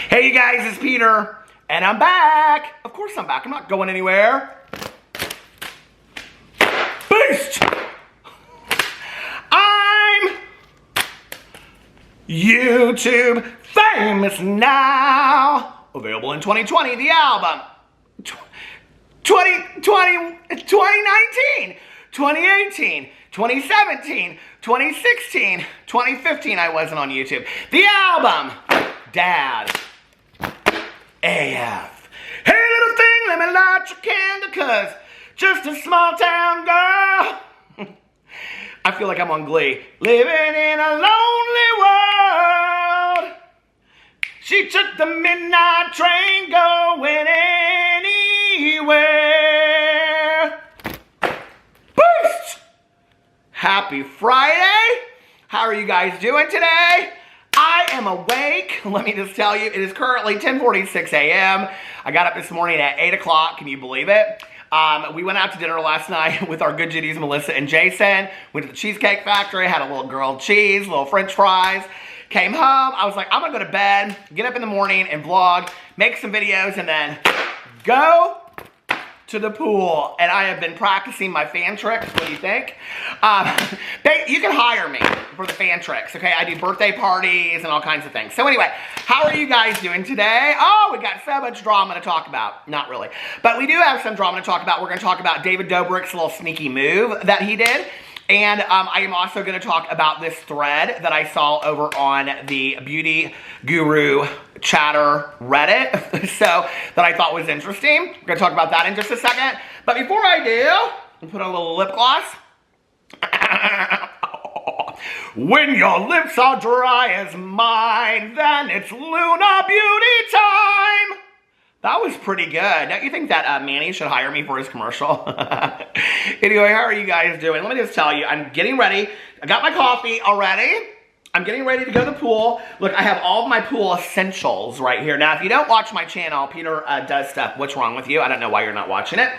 Hey you guys, it's Peter, and I'm back. Of course I'm back. I'm not going anywhere. Beast! I'm YouTube famous now. Available in 2020, the album. 2019, 2018, 2017, 2016, 2015, I wasn't on YouTube. The album, Dad, AF. Hey little thing, let me light your candle, cause just a small town girl. I feel like I'm on Glee. Living in a lonely world. She took the midnight train going anywhere. Boost! Happy Friday. How are you guys doing today? I am awake. Let me just tell you, it is currently 10:46 a.m. I got up this morning at 8 o'clock. Can you believe it? We went out to dinner last night with our good Judy's, Melissa and Jason. Went to the Cheesecake Factory, had a little grilled cheese, little french fries. Came home. I was like, I'm going to go to bed, get up in the morning and vlog, make some videos, and then go to the pool. And I have been practicing my fan tricks. What do you think? You can hire me for the fan tricks, okay? I do birthday parties and all kinds of things. So anyway, how are you guys doing today? Oh, we got so much drama to talk about. Not really. But we do have some drama to talk about. We're going to talk about David Dobrik's little sneaky move that he did. And I am also going to talk about this thread that I saw over on the Beauty Guru Chatter Reddit, so that I thought was interesting. We're going to talk about that in just a second. But before I do, I'll put on a little lip gloss. When your lips are dry as mine, then it's Luna Beauty time. That was pretty good. Don't you think that Manny should hire me for his commercial? Anyway, how are you guys doing? Let me just tell you, I'm getting ready. I got my coffee already. I'm getting ready to go to the pool. Look, I have all of my pool essentials right here. Now, if you don't watch my channel, Peter does stuff. What's wrong with you? I don't know why you're not watching it.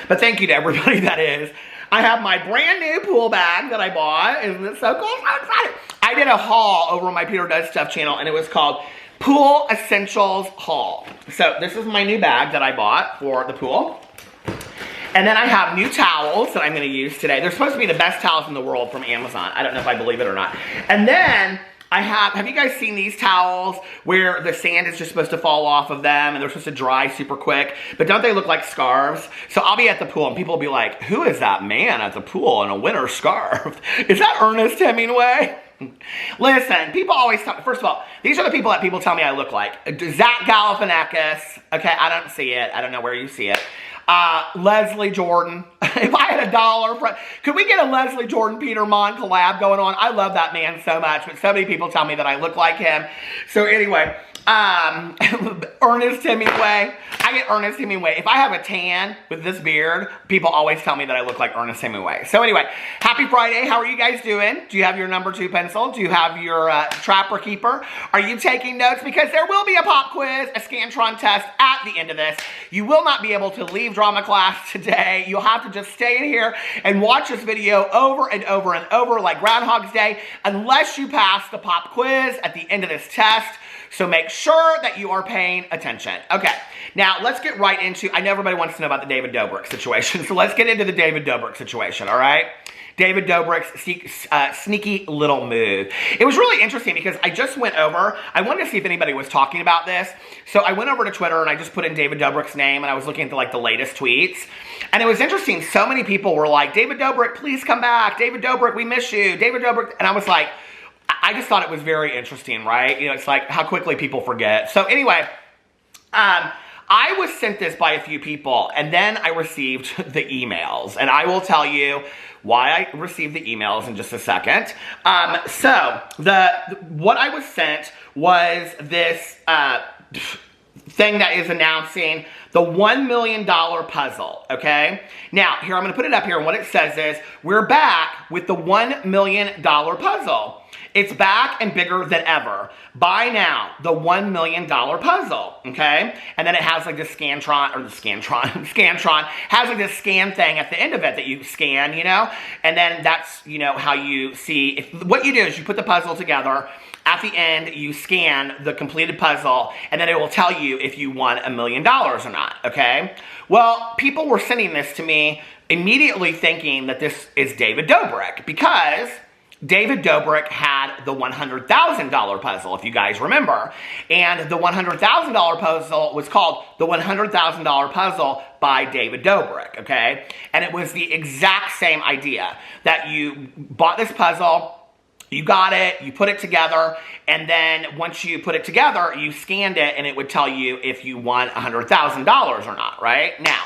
But thank you to everybody that is. I have my brand new pool bag that I bought. Isn't it so cool? I'm so excited. I did a haul over on my Peter Does Stuff channel, and it was called Pool Essentials Haul. So this is my new bag that I bought for the pool. And then I have new towels that I'm going to use today. They're supposed to be the best towels in the world from Amazon. I don't know if I believe it or not. And then I have you guys seen these towels where the sand is just supposed to fall off of them and they're supposed to dry super quick? But don't they look like scarves? So I'll be at the pool and people will be like, who is that man at the pool in a winter scarf? Is that Ernest Hemingway? Listen, people always tell me, first of all, these are the people that people tell me I look like. Zach Galifianakis. Okay, I don't see it. I don't know where you see it. Leslie Jordan. If I had $1 for, could we get a Leslie Jordan, Peter Monn collab going on? I love that man so much, but so many people tell me that I look like him. So anyway, Ernest Hemingway. I get Ernest Hemingway. If I have a tan with this beard, people always tell me that I look like Ernest Hemingway. So anyway, happy Friday. How are you guys doing? Do you have your number 2 pencil? Do you have your Trapper Keeper? Are you taking notes? Because there will be a pop quiz, a Scantron test at the end of this. You will not be able to leave drama class today. You'll have to just stay in here and watch this video over and over and over like Groundhog's Day unless you pass the pop quiz at the end of this test. So make sure that you are paying attention. Okay, now let's get right into, I know everybody wants to know about the David Dobrik situation, so let's get into the David Dobrik situation, all right? David Dobrik's sneaky little move. It was really interesting because I just went over, I wanted to see if anybody was talking about this. So I went over to Twitter and I just put in David Dobrik's name and I was looking at like the latest tweets. And it was interesting, so many people were like, David Dobrik, please come back. David Dobrik, we miss you. David Dobrik, and I was like, I just thought it was very interesting, right? You know, it's like how quickly people forget. So anyway, I was sent this by a few people, and then I received the emails. And I will tell you why I received the emails in just a second. So what I was sent was this thing that is announcing the $1 million puzzle, okay? Now, here, I'm going to put it up here, and what it says is, we're back with the $1 million puzzle. It's back and bigger than ever. Buy now, the $1 million puzzle, okay? And then it has like the Scantron has like this scan thing at the end of it that you scan, you know? And then that's, you know, how you see, what you do is you put the puzzle together. At the end, you scan the completed puzzle, and then it will tell you if you won $1 million or not, okay? Well, people were sending this to me immediately thinking that this is David Dobrik, because David Dobrik had the $100,000 puzzle, if you guys remember. And the $100,000 puzzle was called the $100,000 puzzle by David Dobrik, okay? And it was the exact same idea, that you bought this puzzle, you got it, you put it together, and then once you put it together, you scanned it, and it would tell you if you won $100,000 or not, right? Now,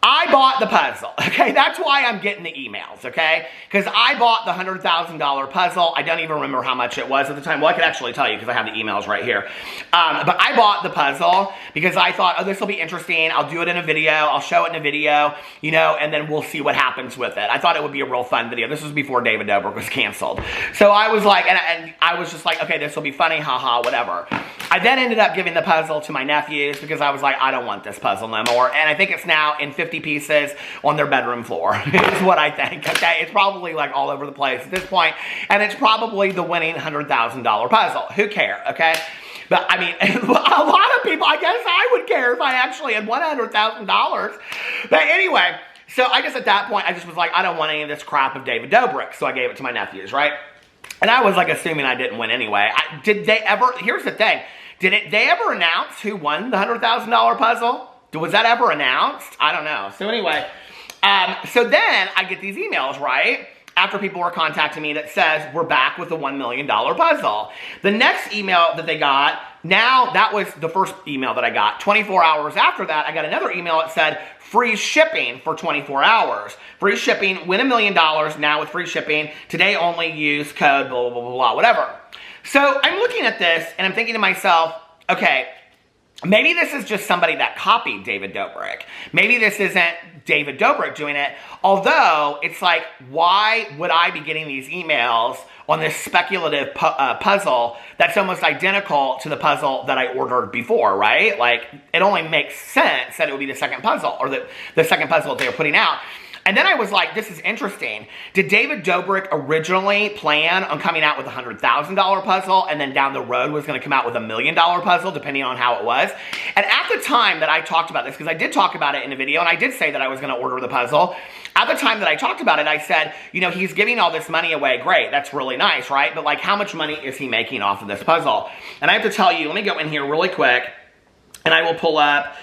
I bought the puzzle, okay? That's why I'm getting the emails, okay? Because I bought the $100,000 puzzle. I don't even remember how much it was at the time. Well, I could actually tell you because I have the emails right here. But I bought the puzzle because I thought, oh, this will be interesting. I'll do it in a video. I'll show it in a video, you know, and then we'll see what happens with it. I thought it would be a real fun video. This was before David Dobrik was canceled. So I was like, and I was just like, okay, this will be funny, haha, whatever. I then ended up giving the puzzle to my nephews because I was like, I don't want this puzzle no more. And I think it's now in 50 pieces on their bedroom floor, is what I think, okay? It's probably like all over the place at this point, and it's probably the winning $100,000 puzzle. Who cares, okay? But I mean, a lot of people, I guess I would care if I actually had $100,000. But anyway, so I just at that point, I just was like, I don't want any of this crap of David Dobrik, so I gave it to my nephews, right? And I was like assuming I didn't win anyway. Did they ever, here's the thing, they ever announce who won the $100,000 puzzle? Was that ever announced? I don't know. So anyway, so then I get these emails, right? After people were contacting me that says, we're back with the $1 million puzzle. The next email that they got, now that was the first email that I got. 24 hours after that, I got another email that said, free shipping for 24 hours. Free shipping, win $1 million now with free shipping. Today only use code blah, blah, blah, blah, whatever. So I'm looking at this and I'm thinking to myself, okay, maybe this is just somebody that copied David Dobrik. Maybe this isn't David Dobrik doing it. Although, it's like, why would I be getting these emails on this speculative puzzle that's almost identical to the puzzle that I ordered before, right? Like, it only makes sense that it would be the second puzzle, or the second puzzle that they were putting out. And then I was like, this is interesting. Did David Dobrik originally plan on coming out with a $100,000 puzzle and then down the road was going to come out with $1 million puzzle, depending on how it was? And at the time that I talked about this, because I did talk about it in a video, and I did say that I was going to order the puzzle, at the time that I talked about it, I said, you know, he's giving all this money away. Great, that's really nice, right? But like, how much money is he making off of this puzzle? And I have to tell you, let me go in here really quick. And I will pull up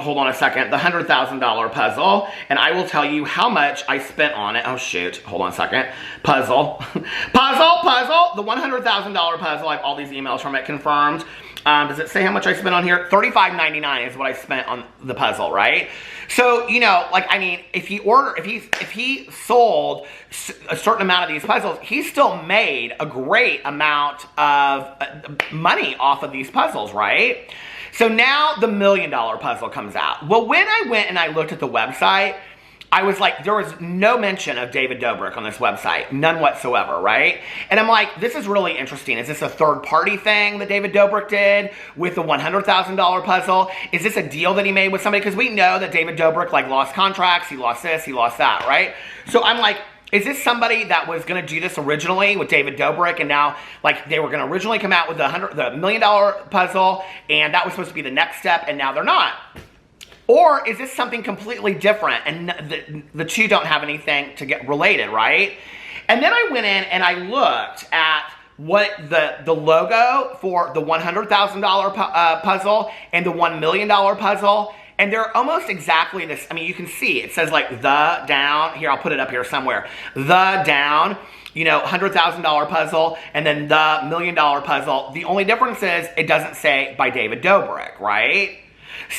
hold on a second, the $100,000 puzzle, and I will tell you how much I spent on it. Oh shoot, hold on a second. Puzzle, the $100,000 puzzle. I have all these emails from it confirmed. Does it say how much I spent on here? $35.99 is what I spent on the puzzle, right? So, you know, like, I mean, if he sold a certain amount of these puzzles, he still made a great amount of money off of these puzzles, right? So now the $1 million puzzle comes out. Well, when I went and I looked at the website, I was like, there was no mention of David Dobrik on this website. None whatsoever, right? And I'm like, this is really interesting. Is this a third-party thing that David Dobrik did with the $100,000 puzzle? Is this a deal that he made with somebody? Because we know that David Dobrik, like, lost contracts. He lost this, he lost that, right? So I'm like, is this somebody that was going to do this originally with David Dobrik, and now, like, they were going to originally come out with the $1 million puzzle, and that was supposed to be the next step, and now they're not? Or is this something completely different, and the two don't have anything to get related, right? And then I went in and I looked at what the logo for the $100,000 puzzle and the $1 million puzzle, and they're almost exactly this. I mean, you can see it says like the down here. I'll put it up here somewhere. The down, you know, $100,000 puzzle, and then the $1 million puzzle. The only difference is it doesn't say by David Dobrik, right?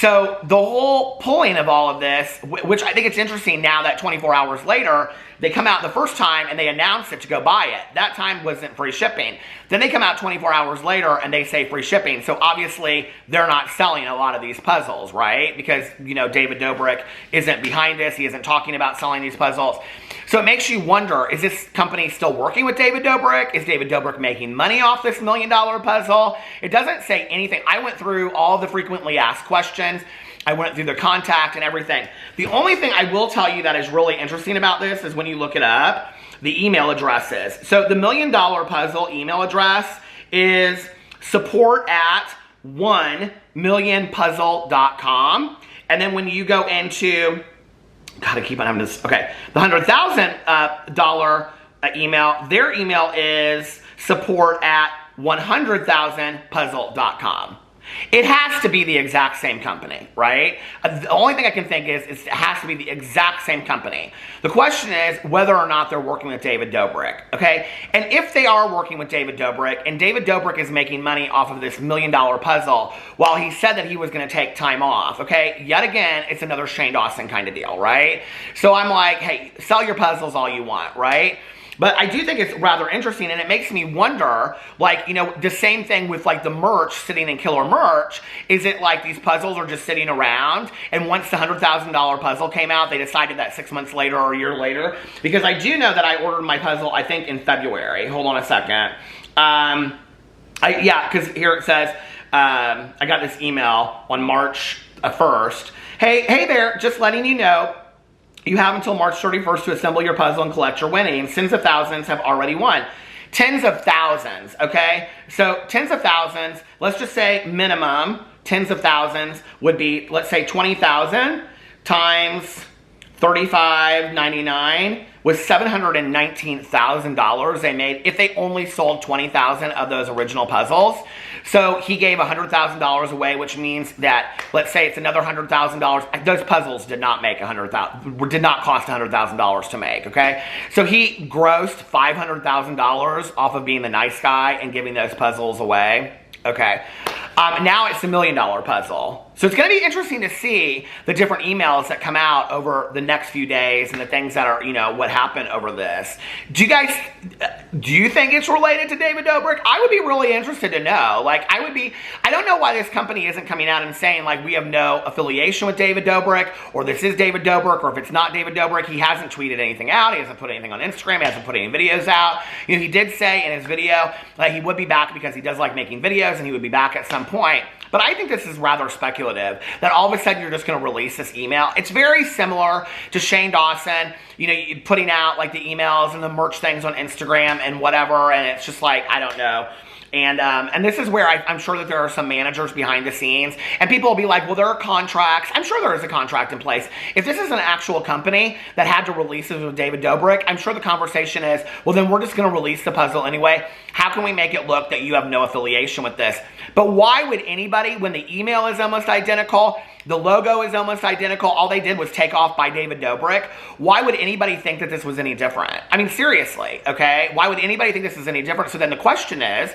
So the whole point of all of this, which I think it's interesting now that 24 hours later, they come out the first time and they announce it to go buy it. That time wasn't free shipping. Then they come out 24 hours later and they say free shipping. So obviously they're not selling a lot of these puzzles, right? Because, you know, David Dobrik isn't behind this. He isn't talking about selling these puzzles. So it makes you wonder, is this company still working with David Dobrik? Is David Dobrik making money off this $1 million puzzle? It doesn't say anything. I went through all the frequently asked questions. I went through the contact and everything. The only thing I will tell you that is really interesting about this is when you look it up, the email addresses. So the $1 million puzzle email address is support@1millionpuzzle.com. And then when you go into, gotta keep on having this, okay, the $100,000 email, their email is support@100,000puzzle.com. It has to be the exact same company, right? The only thing I can think is it has to be the exact same company. The question is whether or not they're working with David Dobrik, okay? And if they are working with David Dobrik, and David Dobrik is making money off of this $1 million puzzle, while he said that he was going to take time off, okay? Yet again, it's another Shane Dawson kind of deal, right? So I'm like, hey, sell your puzzles all you want, right? But I do think it's rather interesting, and it makes me wonder, like, you know, the same thing with, like, the merch sitting in Killer Merch. Is it like these puzzles are just sitting around, and once the $100,000 puzzle came out, they decided that 6 months later or a year later? Because I do know that I ordered my puzzle, I think, in February. Hold on a second. Yeah, because here it says, I got this email on March 1st. Hey there, just letting you know, you have until March 31st to assemble your puzzle and collect your winnings. Tens of thousands have already won. Tens of thousands, okay? So tens of thousands, let's just say minimum, tens of thousands would be, let's say 20,000 times $35.99 was $719,000 they made if they only sold 20,000 of those original puzzles. So he gave $100,000 away, which means that, let's say it's another $100,000. Those puzzles did not make did not cost $100,000 to make, okay? So he grossed $500,000 off of being the nice guy and giving those puzzles away. Okay. Now it's a $1 million puzzle. So it's going to be interesting to see the different emails that come out over the next few days and the things that are, you know, what happened over this. Do you think it's related to David Dobrik? I would be really interested to know. Like, I don't know why this company isn't coming out and saying, like, we have no affiliation with David Dobrik, or this is David Dobrik, or if it's not David Dobrik, he hasn't tweeted anything out, he hasn't put anything on Instagram, he hasn't put any videos out. You know, he did say in his video that he would be back because he does like making videos and he would be back at some point. But I think this is rather speculative, that all of a sudden you're just going to release this email. It's very similar to Shane Dawson, you know, putting out like the emails and the merch things on Instagram and whatever, and it's just like, I don't know. And this is where I'm sure that there are some managers behind the scenes, and people will be like, well, there are contracts. I'm sure there is a contract in place. If this is an actual company that had to release it with David Dobrik, I'm sure the conversation is, well, then we're just going to release the puzzle anyway. How can we make it look that you have no affiliation with this? But why would anybody, when the email is almost identical, the logo is almost identical, all they did was take off by David Dobrik, why would anybody think that this was any different? I mean, seriously, okay? Why would anybody think this is any different? So then the question is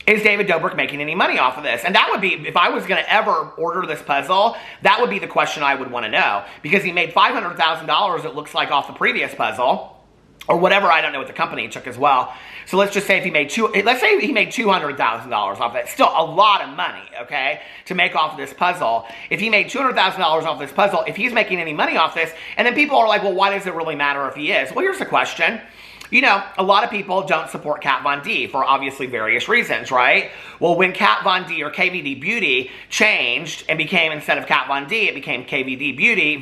David Dobrik making any money off of this? And that would be, if I was going to ever order this puzzle, that would be the question I would want to know. Because he made $500,000, it looks like, off the previous puzzle, or whatever. I don't know what the company took as well. So let's just say if he made $200,000 off it. Still a lot of money, okay, to make off of this puzzle. If he made $200,000 off this puzzle, if he's making any money off this, and then people are like, well, why does it really matter if he is? Well, here's the question. You know, a lot of people don't support Kat Von D for obviously various reasons, right? Well, when Kat Von D or KVD Beauty changed and became, instead of Kat Von D, it became KVD Beauty,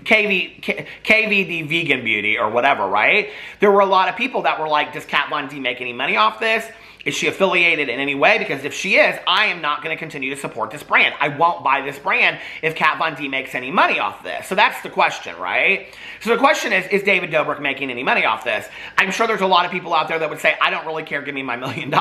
KVD Vegan Beauty or whatever, right? There were a lot of people that were like, does Kat Von D make any money off this? Is she affiliated in any way? Because if she is, I am not going to continue to support this brand. I won't buy this brand if Kat Von D makes any money off this. So that's the question, right? So the question is David Dobrik making any money off this? I'm sure there's a lot of people out there that would say, I don't really care, give me my $1 million,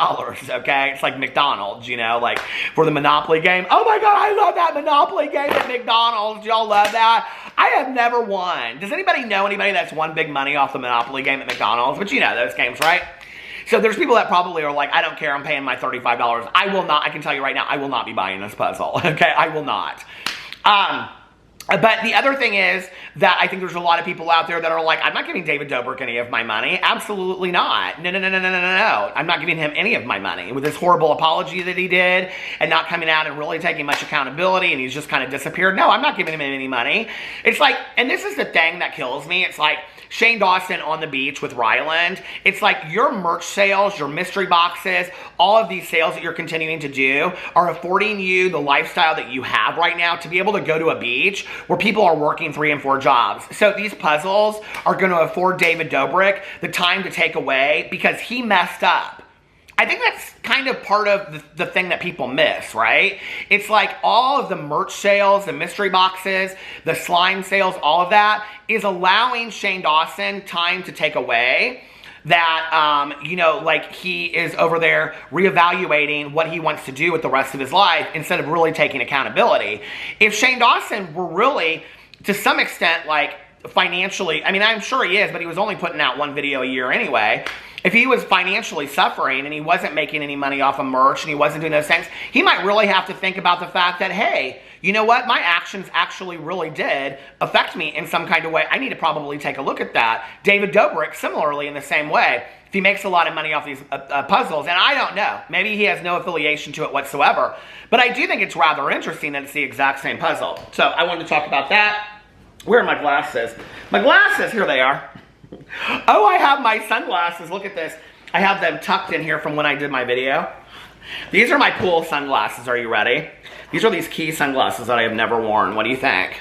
okay? It's like McDonald's, you know, like for the Monopoly game. Oh my God, I love that Monopoly game at McDonald's. Y'all love that? I have never won. Does anybody know anybody that's won big money off the Monopoly game at McDonald's? But you know those games, right? So there's people that probably are like, I don't care, I'm paying my $35. I will not, I can tell you right now, I will not be buying this puzzle, okay? I will not. But the other thing is that I think there's a lot of people out there that are like, I'm not giving David Dobrik any of my money. Absolutely not. No. I'm not giving him any of my money. With this horrible apology that he did and not coming out and really taking much accountability, and he's just kind of disappeared. No, I'm not giving him any money. It's like, and this is the thing that kills me. It's like Shane Dawson on the beach with Ryland. It's like your merch sales, your mystery boxes, all of these sales that you're continuing to do are affording you the lifestyle that you have right now to be able to go to a beach where people are working 3 and 4 jobs. So these puzzles are going to afford David Dobrik the time to take away because he messed up. I think that's kind of part of the thing that people miss, right? It's like all of the merch sales, the mystery boxes, the slime sales, all of that is allowing Shane Dawson time to take away that, like he is over there reevaluating what he wants to do with the rest of his life instead of really taking accountability. If Shane Dawson were really, to some extent, like financially, I mean, I'm sure he is, but he was only putting out 1 video a year anyway. If he was financially suffering and he wasn't making any money off of merch and he wasn't doing those things, he might really have to think about the fact that, hey, you know what? My actions actually really did affect me in some kind of way. I need to probably take a look at that. David Dobrik, similarly, in the same way. If he makes a lot of money off these puzzles, and I don't know, maybe he has no affiliation to it whatsoever, but I do think it's rather interesting that it's the exact same puzzle. So I wanted to talk about that. Where are my glasses? My glasses, here they are. Oh, I have my sunglasses. Look at this. I have them tucked in here from when I did my video. These are my pool sunglasses. Are you ready? These are these key sunglasses that I have never worn. What do you think?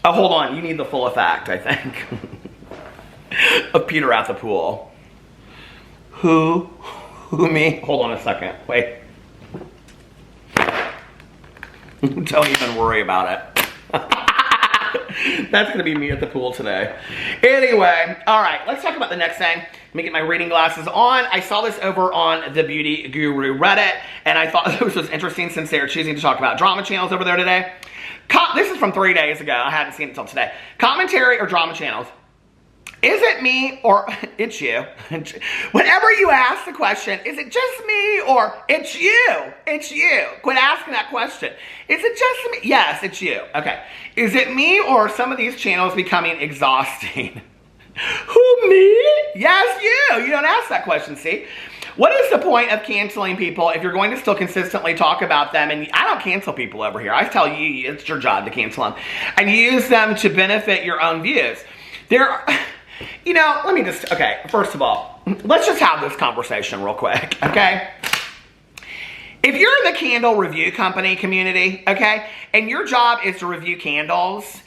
Oh, hold on. You need the full effect, I think, of Peter at the pool. Who me? Hold on a second. Wait. Don't even worry about it. That's going to be me at the pool today. Anyway, all right, let's talk about the next thing. Let me get my reading glasses on. I saw this over on the Beauty Guru Reddit, and I thought this was interesting since they are choosing to talk about drama channels over there today. This is from 3 days ago. I hadn't seen it until today. Commentary or drama channels? Is it me or it's you? Whenever you ask the question, is it just me or it's you? It's you. Quit asking that question. Is it just me? Yes, it's you. Okay. Is it me or are some of these channels becoming exhausting? Who, me? Yes, you. You don't ask that question, see? What is the point of canceling people if you're going to still consistently talk about them? And I don't cancel people over here. I tell you, it's your job to cancel them. And use them to benefit your own views. Let me just, okay, first of all, let's just have this conversation real quick, okay? If you're in the candle review company community, okay, and your job is to review candles,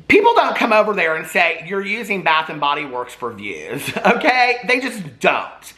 people don't come over there and say, you're using Bath & Body Works for views, okay? They just don't.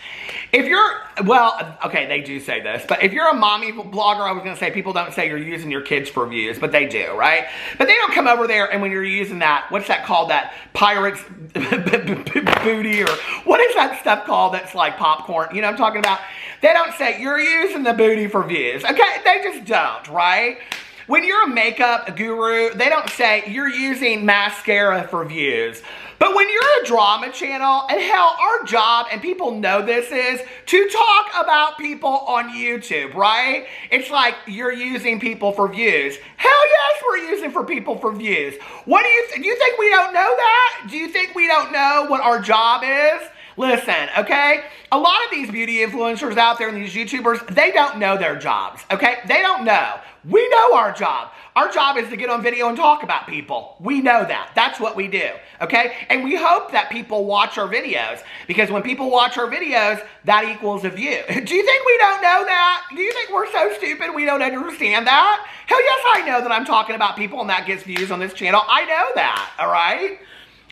If you're, well, okay, they do say this, but if you're a mommy blogger, I was going to say people don't say you're using your kids for views, but they do, right? But they don't come over there and when you're using that, what's that called, that pirate's booty, or what is that stuff called that's like popcorn? You know what I'm talking about? They don't say you're using the booty for views, okay? They just don't, right? When you're a makeup guru, they don't say you're using mascara for views. But when you're a drama channel, and hell, our job, and people know this, is to talk about people on YouTube, right? It's like you're using people for views. Hell yes, we're using for people for views. What do you think we don't know that? Do you think we don't know what our job is? Listen, okay? A lot of these beauty influencers out there and these YouTubers, they don't know their jobs, okay? They don't know. We know our job. Our job is to get on video and talk about people. We know that. That's what we do, okay? And we hope that people watch our videos, because when people watch our videos, that equals a view. Do you think we don't know that? Do you think we're so stupid we don't understand that? Hell yes, I know that I'm talking about people and that gets views on this channel. I know that, all right?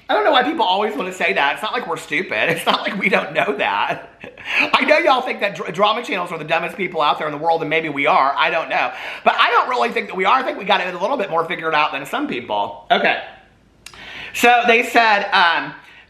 I don't know why people always want to say that. It's not like we're stupid. It's not like we don't know that. I know y'all think that drama channels are the dumbest people out there in the world, and maybe we are. I don't know. But I don't really think that we are. I think we got it a little bit more figured out than some people. Okay. So they said,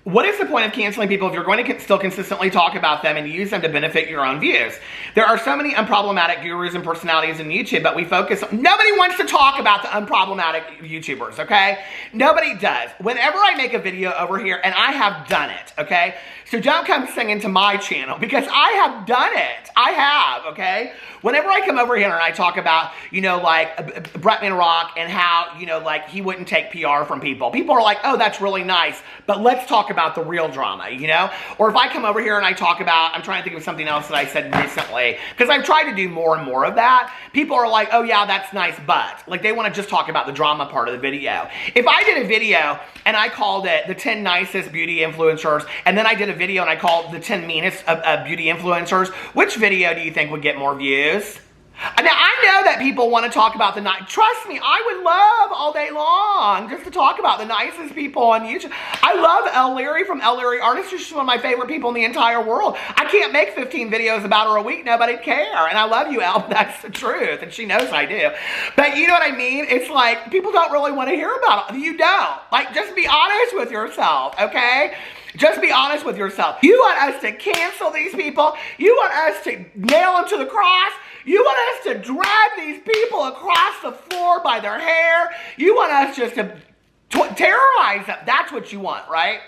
what is the point of canceling people if you're going to still consistently talk about them and use them to benefit your own views? There are so many unproblematic gurus and personalities in YouTube, but we focus on, nobody wants to talk about the unproblematic YouTubers, okay? Nobody does. Whenever I make a video over here, and I have done it, okay? So don't come singing to my channel because I have done it. I have, okay? Whenever I come over here and I talk about, you know, like Bretman Rock and how, you know, like he wouldn't take PR from people. People are like, oh, that's really nice, but let's talk about the real drama, you know? Or if I come over here and I talk about, I'm trying to think of something else that I said recently, because I've tried to do more and more of that. People are like, oh yeah, that's nice, but like they want to just talk about the drama part of the video. If I did a video and I called it the 10 nicest beauty influencers, and then I did a video and I called the 10 meanest of beauty influencers, which video do you think would get more views? Now, I know that people want to talk about the nice. Trust me, I would love all day long just to talk about the nicest people on YouTube. I love Elle Leary from Elle Leary Artistry. She's one of my favorite people in the entire world. I can't make 15 videos about her a week. Nobody'd care. And I love you, Elle. That's the truth. And she knows I do. But you know what I mean? It's like people don't really want to hear about it. You don't. Like, just be honest with yourself, okay? Just be honest with yourself. You want us to cancel these people? You want us to nail them to the cross? You want us to drag these people across the floor by their hair? You want us just to terrorize them? That's what you want, right?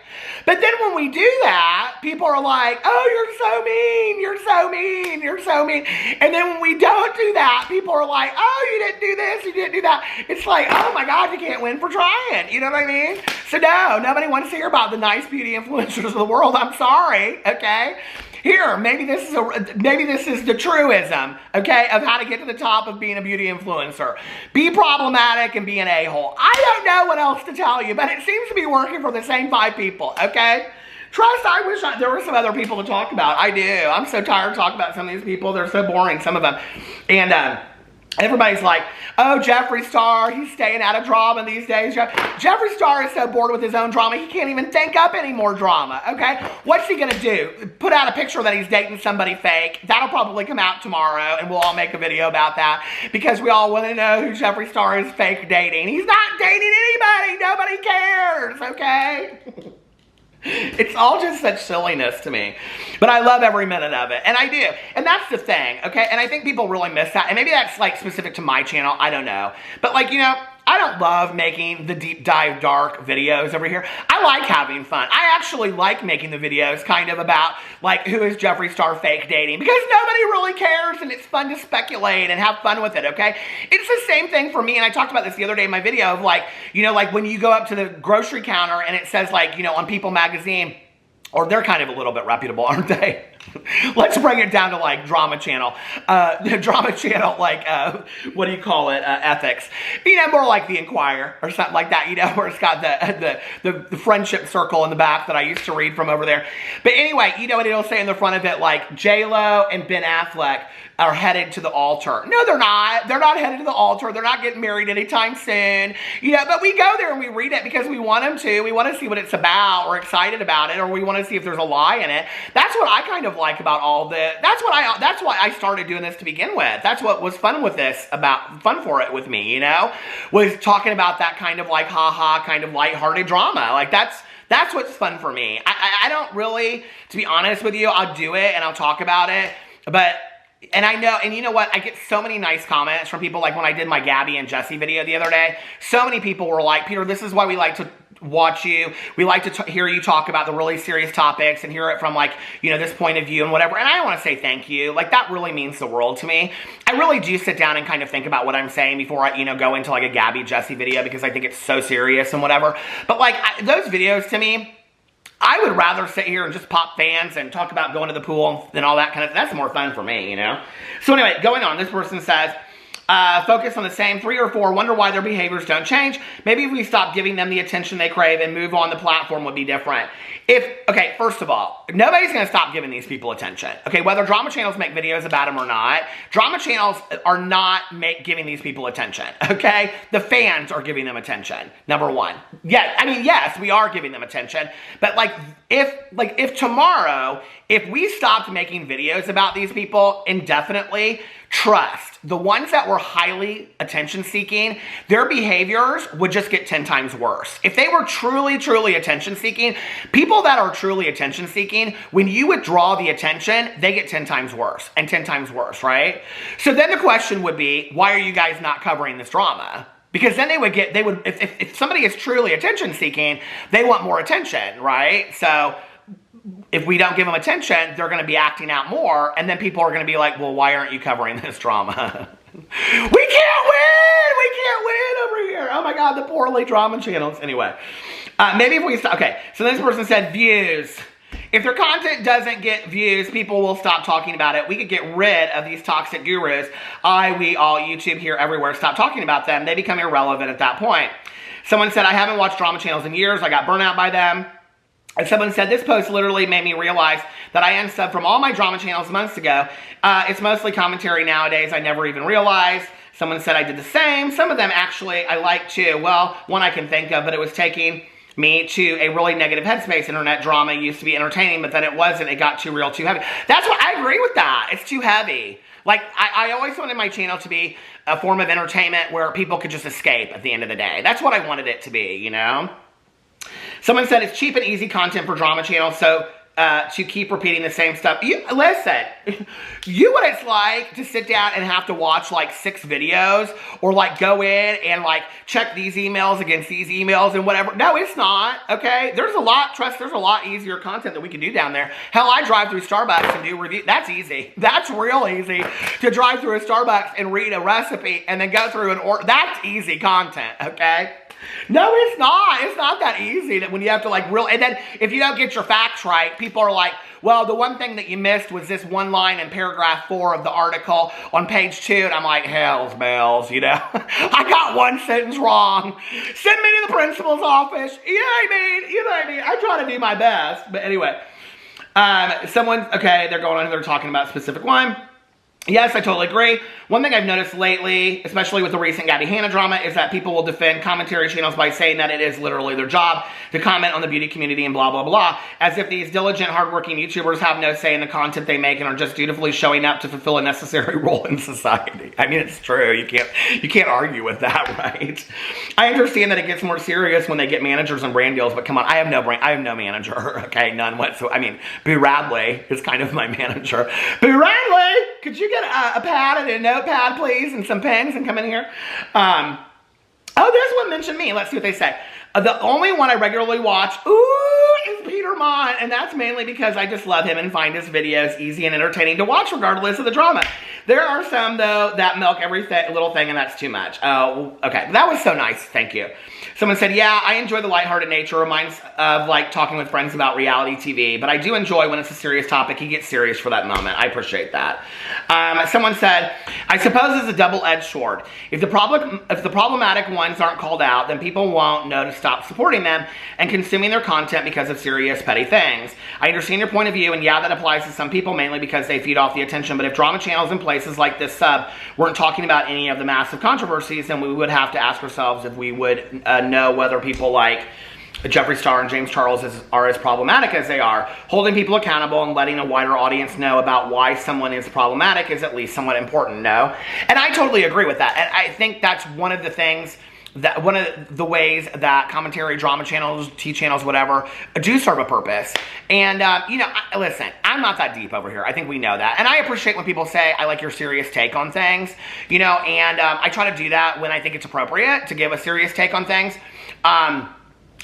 But then when we do that, people are like, oh, you're so mean, you're so mean, you're so mean. And then when we don't do that, people are like, oh, you didn't do this, you didn't do that. It's like, oh my God, you can't win for trying. You know what I mean? So no, nobody wants to hear about the nice beauty influencers of the world. I'm sorry, okay? Here, maybe this is the truism, okay, of how to get to the top of being a beauty influencer. Be problematic and be an a-hole. I don't know what else to tell you, but it seems to be working for the same 5 people, okay? Trust, I wish there were some other people to talk about. I do. I'm so tired of talking about some of these people. They're so boring, some of them. And everybody's like, oh, Jeffree Star, he's staying out of drama these days. Jeffree Star is so bored with his own drama, he can't even think up any more drama, okay? What's he gonna do? Put out a picture that he's dating somebody fake? That'll probably come out tomorrow, and we'll all make a video about that, because we all want to know who Jeffree Star is fake dating. He's not dating anybody. Nobody cares, okay? It's all just such silliness to me. But I love every minute of it. And I do. And that's the thing, okay? And I think people really miss that. And maybe that's like specific to my channel. I don't know. But like, you know, I don't love making the deep dive dark videos over here. I like having fun. I actually like making the videos kind of about like who is Jeffree Star fake dating, because nobody really cares and it's fun to speculate and have fun with it, okay? It's the same thing for me, and I talked about this the other day in my video of like, you know, like when you go up to the grocery counter and it says like, you know, on People Magazine, or they're kind of a little bit reputable, aren't they? Let's bring it down to like Drama Channel. Drama Channel, like, what do you call it? Ethics. You know, more like The Inquirer or something like that, you know, where it's got the friendship circle in the back that I used to read from over there. But anyway, you know what it'll say in the front of it? Like, J-Lo and Ben Affleck are headed to the altar. No, they're not. They're not headed to the altar. They're not getting married anytime soon. You know, but we go there and we read it because we want them to. We want to see what it's about. We're excited about it, or we want to see if there's a lie in it. That's what I kind of like about all the, that's why I started doing this to begin with. That's what was fun with this, fun for it with me, you know, was talking about that kind of like ha-ha, kind of lighthearted drama. Like that's what's fun for me. I don't really, to be honest with you, I'll do it and I'll talk about it, but and I know, and you know what? I get so many nice comments from people, like when I did my Gabby and Jesse video the other day. So many people were like, Peter, this is why we like to watch you. We like to hear you talk about the really serious topics and hear it from like, you know, this point of view and whatever. And I want to say thank you. Like that really means the world to me. I really do sit down and kind of think about what I'm saying before I, you know, go into like a Gabby Jesse video, because I think it's so serious and whatever. But like those videos to me, I would rather sit here and just pop fans and talk about going to the pool and all that kind of, that's more fun for me, you know? So anyway, going on, this person says, focus on the same 3 or 4, wonder why their behaviors don't change. Maybe if we stop giving them the attention they crave and move on, the platform would be different. Okay, first of all, nobody's going to stop giving these people attention. Okay, whether drama channels make videos about them or not, drama channels are not giving these people attention, okay? The fans are giving them attention, number one. Yeah, I mean, yes, we are giving them attention, but like, if tomorrow, if we stopped making videos about these people indefinitely, trust, the ones that were highly attention-seeking, their behaviors would just get 10 times worse. If they were truly, truly attention-seeking, people that are truly attention-seeking, when you withdraw the attention, they get 10 times worse, and 10 times worse, right? So then the question would be, why are you guys not covering this drama? Because then if somebody is truly attention-seeking, they want more attention, right? So if we don't give them attention, they're going to be acting out more, and then people are going to be like, well, why aren't you covering this drama? We can't win! We can't win over here! Oh my God, the poorly drama channels. Anyway, maybe if we stop. Okay, so this person said views. If their content doesn't get views, people will stop talking about it. We could get rid of these toxic gurus. We, all, YouTube, here, everywhere, stop talking about them. They become irrelevant at that point. Someone said, I haven't watched drama channels in years. I got burnt out by them. And someone said, this post literally made me realize that I unsubbed from all my drama channels months ago. It's mostly commentary nowadays. I never even realized. Someone said I did the same. Some of them actually I like too. Well, one I can think of, but it was taking me to a really negative headspace. Internet drama used to be entertaining, but then it wasn't. It got too real, too heavy. That's what I agree with that. It's too heavy. Like, I always wanted my channel to be a form of entertainment where people could just escape at the end of the day. That's what I wanted it to be, you know? Someone said it's cheap and easy content for drama channels, so to keep repeating the same stuff. Listen, what it's like to sit down and have to watch like 6 videos, or like go in and like check these emails against these emails and whatever. No, it's not, okay? There's a lot easier content that we can do down there. Hell, I drive through Starbucks and do reviews. That's easy. That's real easy to drive through a Starbucks and read a recipe and then go through an order. That's easy content, okay? No, it's not. It's not that easy that when you have to like and then if you don't get your facts right, people are like, well, the one thing that you missed was this one line in paragraph 4 of the article on page 2. And I'm like, hell's bells, you know. I got one sentence wrong. Send me to the principal's office. You know what I mean? You know what I mean? I try to do my best. But anyway, they're going on, they're talking about a specific one. Yes, I totally agree. One thing I've noticed lately, especially with the recent Gabby Hanna drama, is that people will defend commentary channels by saying that it is literally their job to comment on the beauty community and blah, blah, blah, as if these diligent, hardworking YouTubers have no say in the content they make and are just dutifully showing up to fulfill a necessary role in society. I mean, it's true. You can't argue with that, right? I understand that it gets more serious when they get managers and brand deals, but come on, I have no manager, okay? None whatsoever. I mean, Boo Radley is kind of my manager. Boo Radley, could you get a pad and a notepad, please, and some pens and come in here? This one mentioned me. Let's see what they say. The only one I regularly watch, is Peter Monn, and that's mainly because I just love him and find his videos easy and entertaining to watch regardless of the drama. There are some, though, that milk every little thing, and that's too much. Oh, okay. That was so nice. Thank you. Someone said, yeah, I enjoy the lighthearted nature. Reminds of, like, talking with friends about reality TV. But I do enjoy when it's a serious topic. He gets serious for that moment. I appreciate that. Someone said, I suppose it's a double-edged sword. If the problematic ones aren't called out, then people won't know to stop supporting them and consuming their content because of serious, petty things. I understand your point of view, and yeah, that applies to some people, mainly because they feed off the attention. But if drama channels in places like this sub weren't talking about any of the massive controversies, then we would have to ask ourselves if we would know whether people like Jeffree Star and James Charles are as problematic as they are. Holding people accountable and letting a wider audience know about why someone is problematic is at least somewhat important, no? And I totally agree with that. And I think that's one of the things, that one of the ways that commentary, drama channels, T channels, whatever, do serve a purpose. And, listen, I'm not that deep over here. I think we know that. And I appreciate when people say, I like your serious take on things, and I try to do that when I think it's appropriate to give a serious take on things.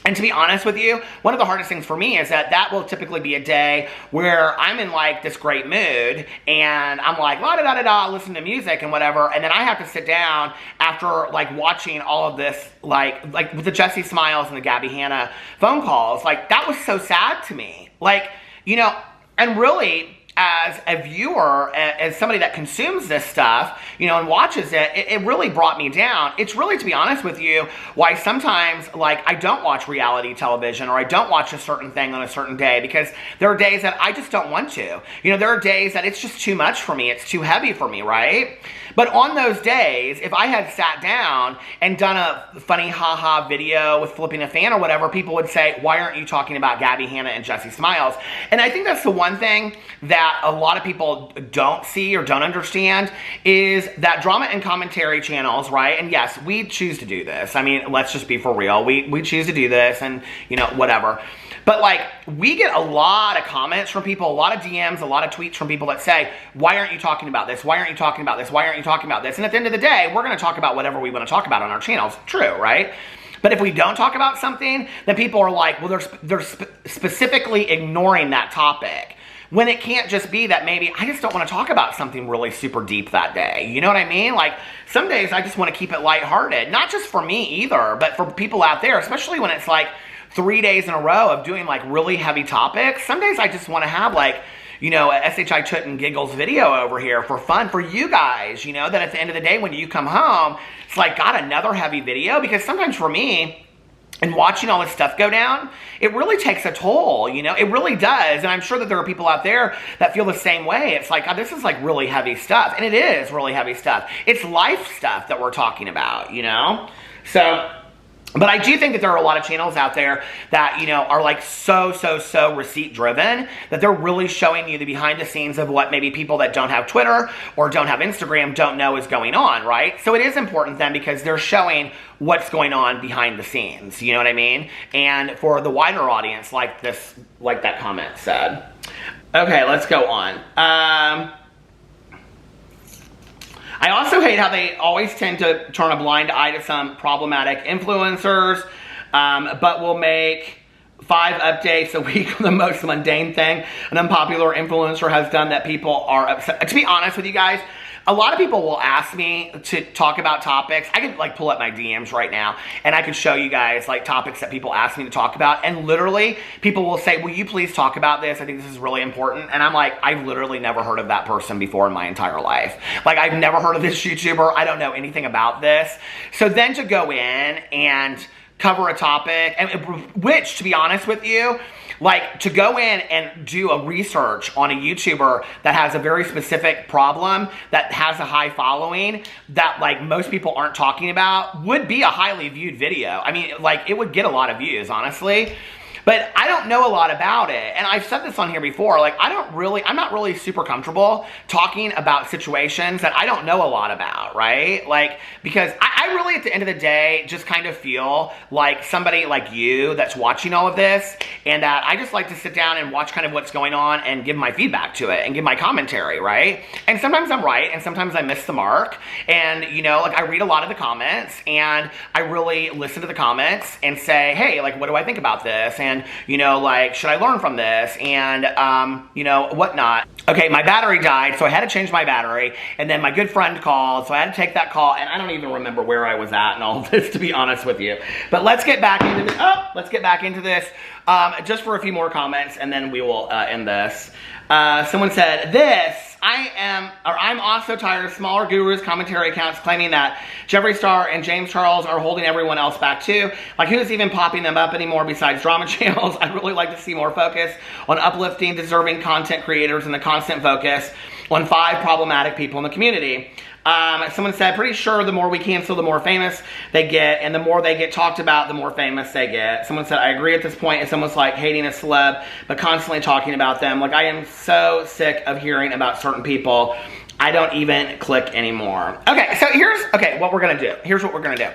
And to be honest with you, one of the hardest things for me is that will typically be a day where I'm in like this great mood and I'm like, la da da da da, listen to music and whatever. And then I have to sit down after like watching all of this, like with the Jessie Smiles and the Gabby Hanna phone calls. Like that was so sad to me. Like, and really, as a viewer, as somebody that consumes this stuff, and watches it really brought me down. It's really, to be honest with you, why sometimes, like, I don't watch reality television or I don't watch a certain thing on a certain day, because there are days that I just don't want to. There are days that it's just too much for me. It's too heavy for me, right? But on those days, if I had sat down and done a funny haha video with flipping a fan or whatever, people would say, why aren't you talking about Gabby Hanna and Jessie Smiles? And I think that's the one thing that a lot of people don't see or don't understand is that drama and commentary channels, right? And yes, we choose to do this. I mean, let's just be for real. We choose to do this and, you know, whatever. But like, we get a lot of comments from people, a lot of DMs, a lot of tweets from people that say, why aren't you talking about this? Why aren't you talking about this? Why aren't you talking about this? And at the end of the day, we're going to talk about whatever we want to talk about on our channels. True, right? But if we don't talk about something, then people are like, well, they're specifically ignoring that topic. When it can't just be that maybe I just don't want to talk about something really super deep that day. You know what I mean? Like, some days I just want to keep it lighthearted. Not just for me either, but for people out there, especially when it's like 3 days in a row of doing like really heavy topics. Some days I just want to have like, you know, a SHI Chut and Giggles video over here for fun for you guys, you know, that at the end of the day when you come home, it's like, got another heavy video. Because sometimes for me, and watching all this stuff go down, it really takes a toll, you know? It really does. And I'm sure that there are people out there that feel the same way. It's like, oh, this is like really heavy stuff. And it is really heavy stuff. It's life stuff that we're talking about, you know? So, but I do think that there are a lot of channels out there that, you know, are like so receipt driven, that they're really showing you the behind the scenes of what maybe people that don't have Twitter or don't have Instagram don't know is going on, right? So it is important then because they're showing what's going on behind the scenes, you know what I mean? And for the wider audience, like this, like that comment said. Okay, let's go on. I also hate how they always tend to turn a blind eye to some problematic influencers, but will make 5 updates a week on the most mundane thing an unpopular influencer has done that people are upset. To be honest with you guys, a lot of people will ask me to talk about topics. I could like pull up my DMs right now and I could show you guys like topics that people ask me to talk about. And literally people will say, will you please talk about this? I think this is really important. And I'm like, I've literally never heard of that person before in my entire life. Like, I've never heard of this YouTuber. I don't know anything about this. So then to go in and cover a topic, and which, to be honest with you, like, to go in and do a research on a YouTuber that has a very specific problem, that has a high following, that, like, most people aren't talking about, would be a highly viewed video. I mean, like, it would get a lot of views, honestly. But I don't know a lot about it. And I've said this on here before, like, I'm not really super comfortable talking about situations that I don't know a lot about, right? Like, because I really, at the end of the day, just kind of feel like somebody like you that's watching all of this, and that I just like to sit down and watch kind of what's going on and give my feedback to it and give my commentary, right? And sometimes I'm right, and sometimes I miss the mark. And, you know, like, I read a lot of the comments, and I really listen to the comments and say, hey, like, what do I think about this? And, you know, like, should I learn from this? And, you know, whatnot. Okay, my battery died, so I had to change my battery. And then my good friend called, so I had to take that call. And I don't even remember where I was at and all of this, to be honest with you. But let's get back into this. Oh, let's get back into this just for a few more comments, and then we will end this. Someone said, I'm also tired of smaller gurus commentary accounts claiming that Jeffree Star and James Charles are holding everyone else back too. Like, who's even popping them up anymore besides drama channels? I'd really like to see more focus on uplifting, deserving content creators and the constant focus on 5 problematic people in the community. Someone said, pretty sure the more we cancel, the more famous they get, and the more they get talked about, the more famous they get. Someone said, I agree at this point. It's almost like hating a celeb, but constantly talking about them. Like, I am so sick of hearing about certain people. I don't even click anymore. Okay, so here's what we're gonna do. Here's what we're gonna do.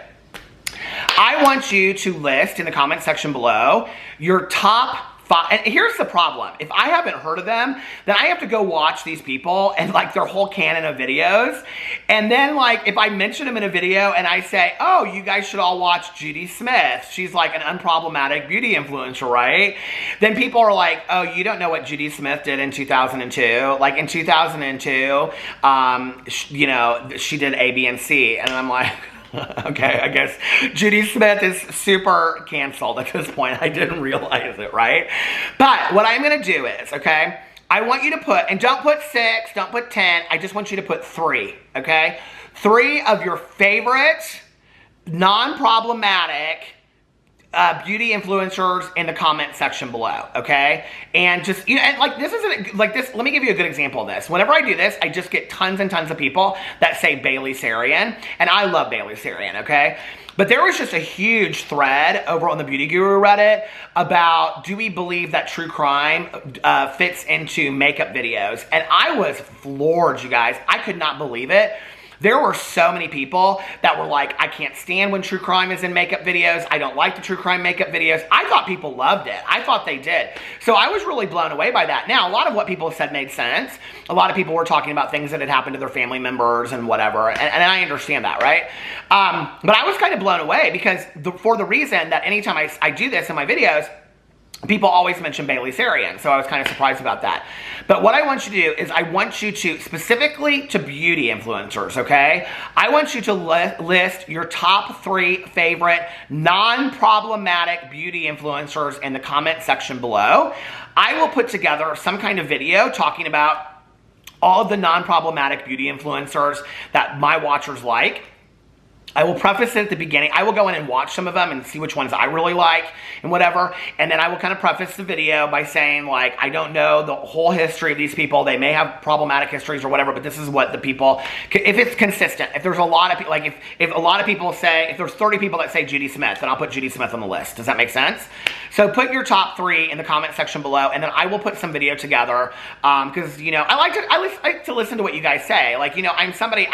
I want you to list in the comment section below your top 5, and here's the problem. If I haven't heard of them, then I have to go watch these people and like their whole canon of videos. And then, like, if I mention them in a video and I say, oh, you guys should all watch Judy Smith. She's like an unproblematic beauty influencer, right? Then people are like, oh, you don't know what Judy Smith did in 2002. Like, in 2002, you know, she did A, B, and C. And I'm like, okay, I guess Judy Smith is super canceled at this point. I didn't realize it, right? But what I'm going to do is, okay, I want you to put, and don't put 6, don't put 10, I just want you to put 3, okay? 3 of your favorite, non-problematic beauty influencers in the comment section below, okay? And just, you know, and like this isn't, like this, let me give you a good example of this. Whenever I do this, I just get tons and tons of people that say Bailey Sarian, and I love Bailey Sarian, okay? But there was just a huge thread over on the Beauty Guru Reddit about, do we believe that true crime fits into makeup videos? And I was floored, you guys. I could not believe it. There were so many people that were like, I can't stand when true crime is in makeup videos. I don't like the true crime makeup videos. I thought people loved it. I thought they did. So I was really blown away by that. Now, a lot of what people said made sense. A lot of people were talking about things that had happened to their family members and whatever. And I understand that, right? But I was kind of blown away because for the reason that anytime I do this in my videos, people always mention Bailey Sarian, so I was kind of surprised about that. But what I want you to do is I want you to, specifically to beauty influencers, okay? I want you to list your top 3 favorite non-problematic beauty influencers in the comment section below. I will put together some kind of video talking about all of the non-problematic beauty influencers that my watchers like. I will preface it at the beginning. I will go in and watch some of them and see which ones I really like and whatever. And then I will kind of preface the video by saying, like, I don't know the whole history of these people. They may have problematic histories or whatever, but this is what the people, if it's consistent, if there's a lot of people, like if a lot of people say, if there's 30 people that say Judy Smith, then I'll put Judy Smith on the list. Does that make sense? So put your top 3 in the comment section below, and then I will put some video together because, you know, I like to listen to what you guys say. Like, you know, I'm somebody,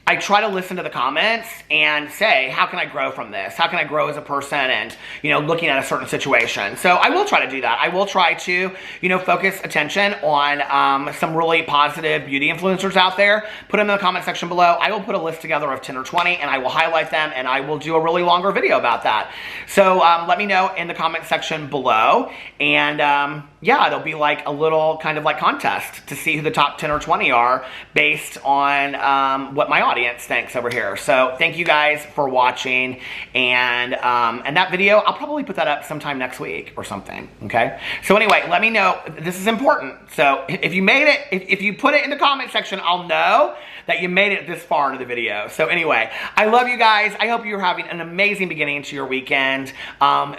I try to listen to the comments and say, how can I grow from this? How can I grow as a person and, you know, looking at a certain situation? So I will try to do that. I will try to, you know, focus attention on some really positive beauty influencers out there. Put them in the comment section below. I will put a list together of 10 or 20 and I will highlight them and I will do a really longer video about that. So let me know in the comment section below. And yeah, it'll be like a little kind of like contest to see who the top 10 or 20 are based on what my audience thinks over here. So thank you guys for watching, and that video, I'll probably put that up sometime next week or something, okay? So anyway, let me know. This is important. So if you made it, if you put it in the comment section, I'll know that you made it this far into the video. So anyway, I love you guys. I hope you're having an amazing beginning to your weekend.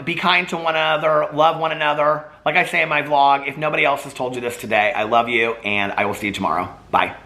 Be kind to one another, love one another. Like I say in my vlog, if nobody else has told you this today, I love you, and I will see you tomorrow. Bye.